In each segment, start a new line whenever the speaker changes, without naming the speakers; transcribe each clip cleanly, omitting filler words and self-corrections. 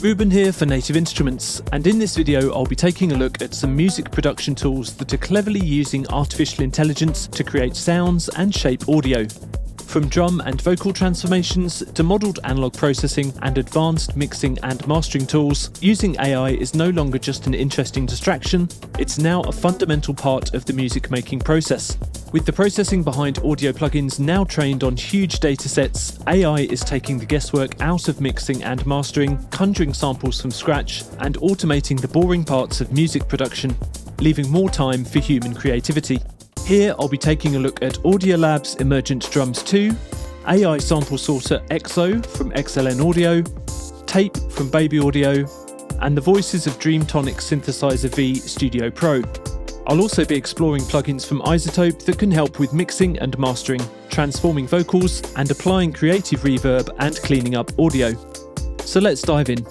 Reuben here for Native Instruments, and in this video I'll be taking a look at some music production tools that are cleverly using artificial intelligence to create sounds and shape audio. From drum and vocal transformations to modelled analog processing and advanced mixing and mastering tools, using AI is no longer just an interesting distraction, it's now a fundamental part of the music making process. With the processing behind audio plugins now trained on huge datasets, AI is taking the guesswork out of mixing and mastering, conjuring samples from scratch, and automating the boring parts of music production, leaving more time for human creativity. Here I'll be taking a look at Audialab's Emergent Drums 2, AI sample sorter EXO from XLN Audio, TAIP from Baby Audio, and the voices of Dreamtonics Synthesizer V Studio Pro. I'll also be exploring plugins from iZotope that can help with mixing and mastering, transforming vocals, and applying creative reverb and cleaning up audio. So let's dive in.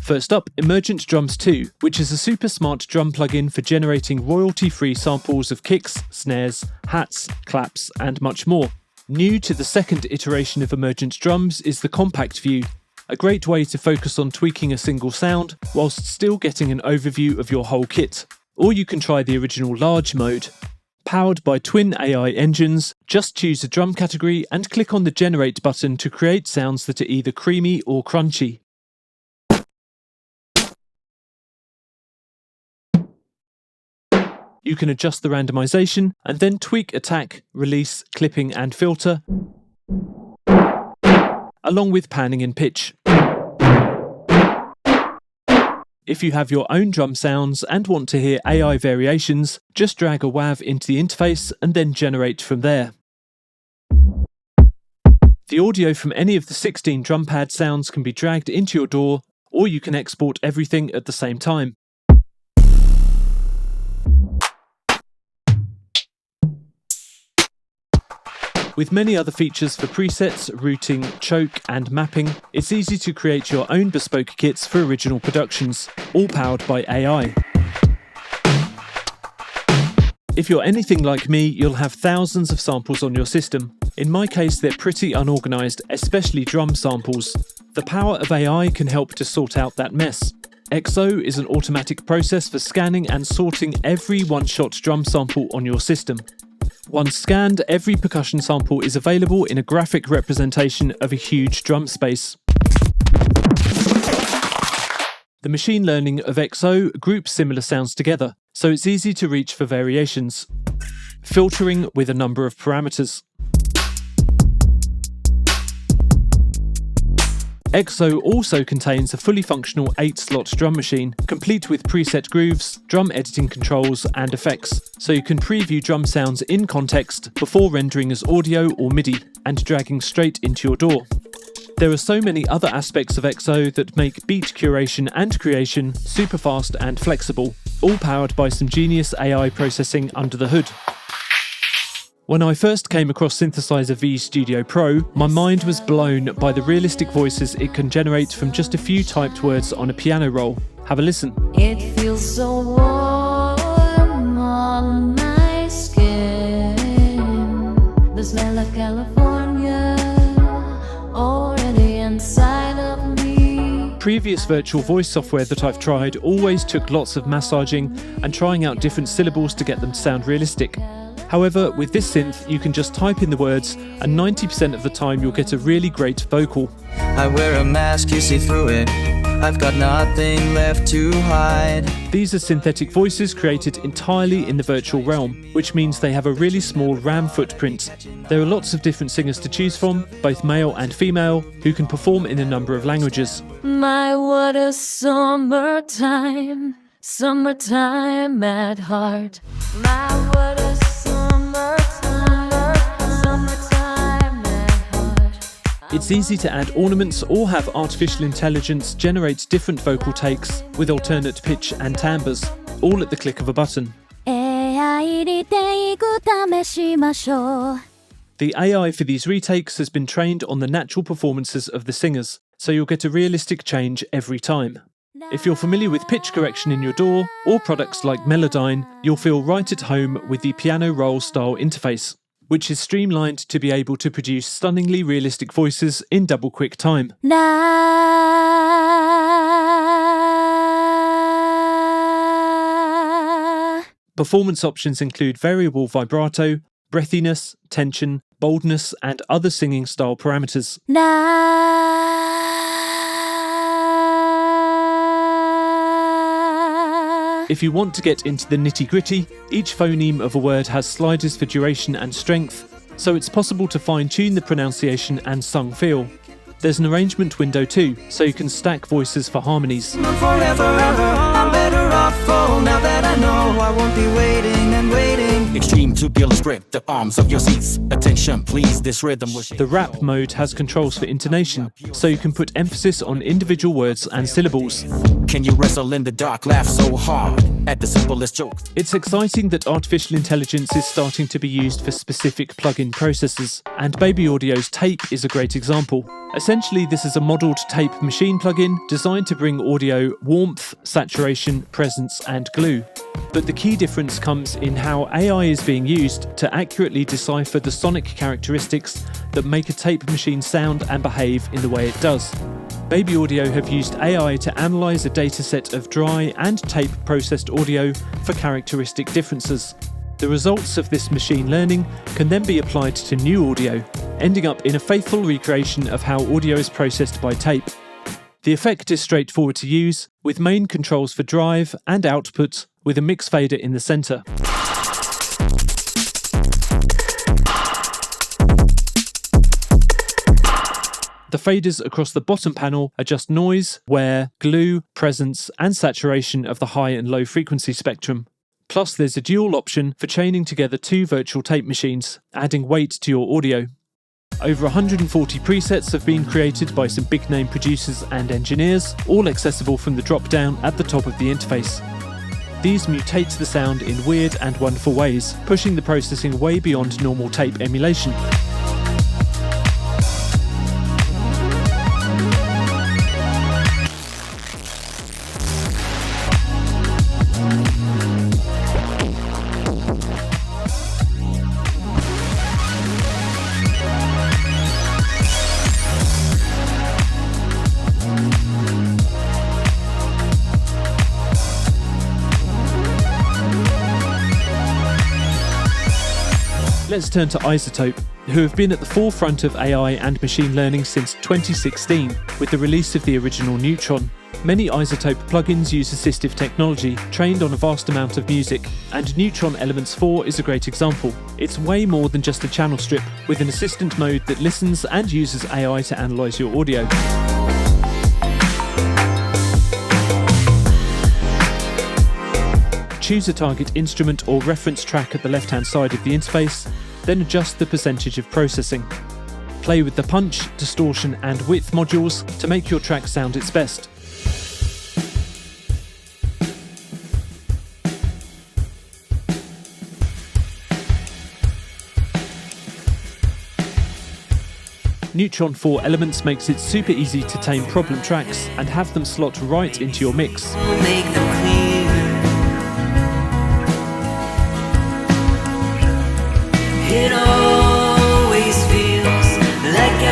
First up, Emergent Drums 2, which is a super smart drum plugin for generating royalty-free samples of kicks, snares, hats, claps, and much more. New to the second iteration of Emergent Drums is the compact view, a great way to focus on tweaking a single sound whilst still getting an overview of your whole kit. Or you can try the original large mode. Powered by twin AI engines, just choose a drum category and click on the Generate button to create sounds that are either creamy or crunchy. You can adjust the randomization and then tweak attack, release, clipping and filter, along with panning and pitch. If you have your own drum sounds and want to hear AI variations, just drag a WAV into the interface and then generate from there. The audio from any of the 16 drum pad sounds can be dragged into your DAW, or you can export everything at the same time. With many other features for presets, routing, choke, and mapping, it's easy to create your own bespoke kits for original productions, all powered by AI. If you're anything like me, you'll have thousands of samples on your system. In my case, they're pretty unorganized, especially drum samples. The power of AI can help to sort out that mess. EXO is an automatic process for scanning and sorting every one-shot drum sample on your system. Once scanned, every percussion sample is available in a graphic representation of a huge drum space. The machine learning of EXO groups similar sounds together, so it's easy to reach for variations. Filtering with a number of parameters. EXO also contains a fully functional 8-slot drum machine, complete with preset grooves, drum editing controls, and effects, so you can preview drum sounds in context before rendering as audio or MIDI, and dragging straight into your DAW. There are so many other aspects of EXO that make beat curation and creation super fast and flexible, all powered by some genius AI processing under the hood. When I first came across Synthesizer V Studio Pro, my mind was blown by the realistic voices it can generate from just a few typed words on a piano roll. Have a listen.
It feels so warm on my skin. The smell of California already inside of me.
Previous virtual voice software that I've tried always took lots of massaging and trying out different syllables to get them to sound realistic. However, with this synth, you can just type in the words, and 90% of the time you'll get a really great vocal.
I wear a mask, you see through it. I've got nothing left to hide.
These are synthetic voices created entirely in the virtual realm, which means they have a really small RAM footprint. There are lots of different singers to choose from, both male and female, who can perform in a number of languages.
My, what a summertime, summertime at heart. My, what a
It's easy to add ornaments or have artificial intelligence generate different vocal takes with alternate pitch and timbres, all at the click of a button. The AI for these retakes has been trained on the natural performances of the singers, so you'll get a realistic change every time. If you're familiar with pitch correction in your DAW or products like Melodyne, you'll feel right at home with the piano roll style interface, which is streamlined to be able to produce stunningly realistic voices in double quick time. Performance options include variable vibrato, breathiness, tension, boldness, and other singing style parameters. If you want to get into the nitty-gritty, each phoneme of a word has sliders for duration and strength, so it's possible to fine-tune the pronunciation and sung feel. There's an arrangement window too, so you can stack voices for harmonies.
Forever, I'm better off full now that I know I won't be waiting and waiting.
Extreme tubular grip, the arms of your seats. Attention, please, this rhythm will shake.
The rap mode has controls for intonation, so you can put emphasis on individual words and syllables.
Can you wrestle in the dark, laugh so hard at the simplest jokes?
It's exciting that artificial intelligence is starting to be used for specific plug-in processors, and Baby Audio's TAIP is a great example. Essentially, this is a modelled TAIP machine plugin designed to bring audio warmth, saturation, presence, and glue. But the key difference comes in how AI is being used to accurately decipher the sonic characteristics that make a TAIP machine sound and behave in the way it does. Baby Audio have used AI to analyse a dataset of dry and TAIP processed audio for characteristic differences. The results of this machine learning can then be applied to new audio, ending up in a faithful recreation of how audio is processed by TAIP. The effect is straightforward to use, with main controls for drive and output, with a mix fader in the centre. The faders across the bottom panel adjust noise, wear, glue, presence, and saturation of the high and low frequency spectrum. Plus, there's a dual option for chaining together two virtual tape machines, adding weight to your audio. Over 140 presets have been created by some big-name producers and engineers, all accessible from the drop-down at the top of the interface. These mutate the sound in weird and wonderful ways, pushing the processing way beyond normal tape emulation. Let's turn to iZotope, who have been at the forefront of AI and machine learning since 2016 with the release of the original Neutron. Many iZotope plugins use assistive technology trained on a vast amount of music, and Neutron Elements 4 is a great example. It's way more than just a channel strip, with an assistant mode that listens and uses AI to analyse your audio. Choose a target instrument or reference track at the left-hand side of the interface, then adjust the percentage of processing. Play with the punch, distortion and width modules to make your track sound its best. Neutron 4 Elements makes it super easy to tame problem tracks and have them slot right into your mix.
Make them clear. It always feels like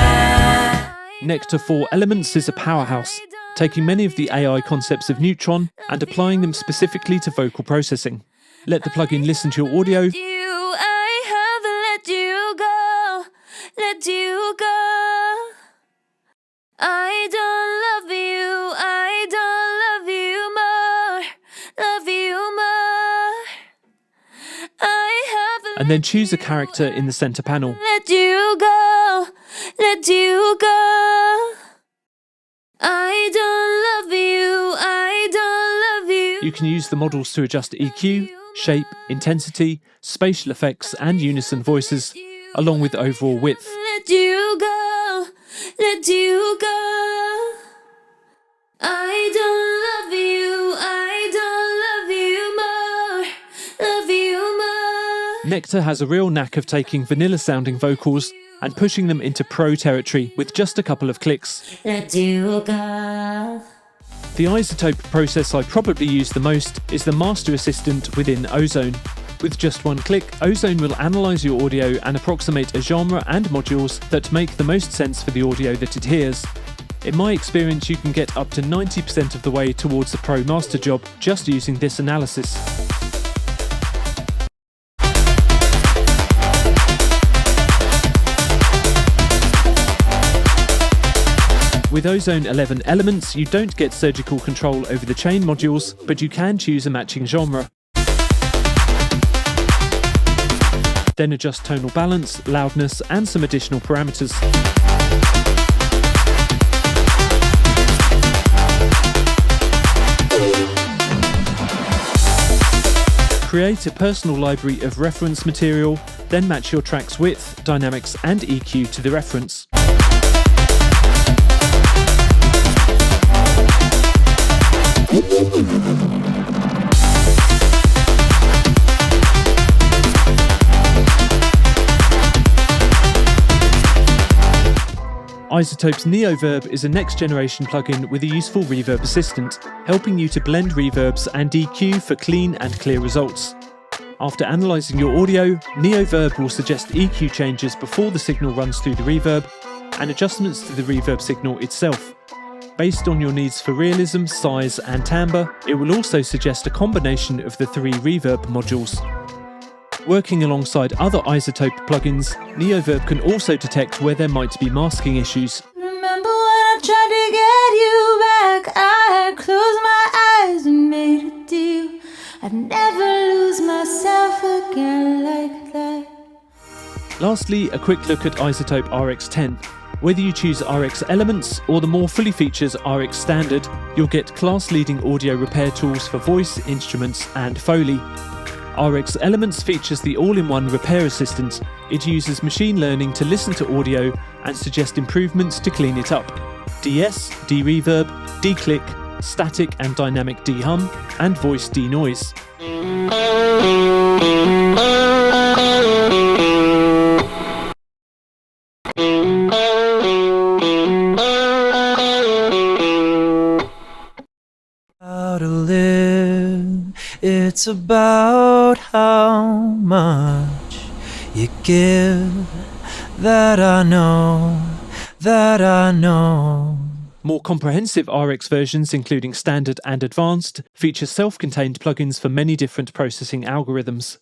Nectar 4 Elements is a powerhouse, taking many of the AI concepts of Neutron and applying them specifically to vocal processing. Let the plugin listen to your audio,
I have let you go, let you go. I don't love you, I don't love you more, love you more. I have
and then choose a character in the center panel.
let you go, let you go. I don't love you, I don't love you.
You can use the models to adjust EQ, shape, intensity, spatial effects, and unison voices, along with overall width.
Let you go, let you go. I don't love you, I don't love you more, love you more.
Nectar has a real knack of taking vanilla-sounding vocals and pushing them into pro territory with just a couple of clicks.
Let you go.
The iZotope process I probably use the most is the Master Assistant within Ozone. With just one click, Ozone will analyse your audio and approximate a genre and modules that make the most sense for the audio that it hears. In my experience, you can get up to 90% of the way towards the Pro Master job just using this analysis. With Ozone Elements, you don't get surgical control over the chain modules, but you can choose a matching genre. Then adjust tonal balance, loudness, and some additional parameters. Create a personal library of reference material, then match your track's width, dynamics, and EQ to the reference. iZotope's Neoverb is a next-generation plugin with a useful reverb assistant, helping you to blend reverbs and EQ for clean and clear results. After analysing your audio, Neoverb will suggest EQ changes before the signal runs through the reverb, and adjustments to the reverb signal itself. Based on your needs for realism, size, and timbre, it will also suggest a combination of the 3 reverb modules. Working alongside other iZotope plugins, Neoverb can also detect where there might be masking issues.
Remember when I tried to get you back? I closed my eyes and made a deal. I'd never lose myself again like that.
Lastly, a quick look at iZotope RX10. Whether you choose RX Elements or the more fully featured RX Standard, you'll get class-leading audio repair tools for voice, instruments, and Foley. RX Elements features the all-in-one repair assistant. It uses machine learning to listen to audio and suggest improvements to clean it up. DS, de-reverb, de-click, static and dynamic de-hum, and voice de-noise.
How to live, it's about how much you give. That I know.
More comprehensive RX versions, including Standard and Advanced, feature self-contained plugins for many different processing algorithms.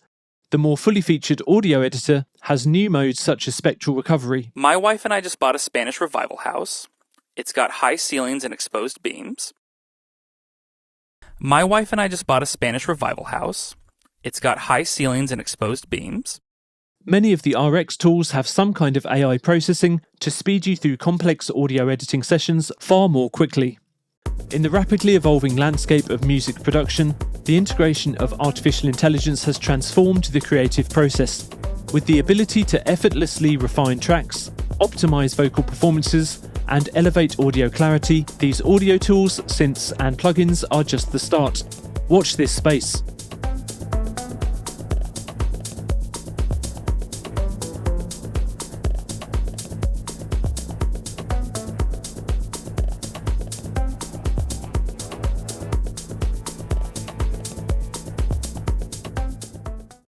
The more fully featured audio editor has new modes such as spectral recovery.
My wife and I just bought a Spanish revival house. It's got high ceilings and exposed beams. My wife and I just bought a Spanish revival house. It's got high ceilings and exposed beams.
Many of the RX tools have some kind of AI processing to speed you through complex audio editing sessions far more quickly. In the rapidly evolving landscape of music production, the integration of artificial intelligence has transformed the creative process. With the ability to effortlessly refine tracks, optimize vocal performances, and elevate audio clarity, these audio tools, synths, and plugins are just the start. Watch this space.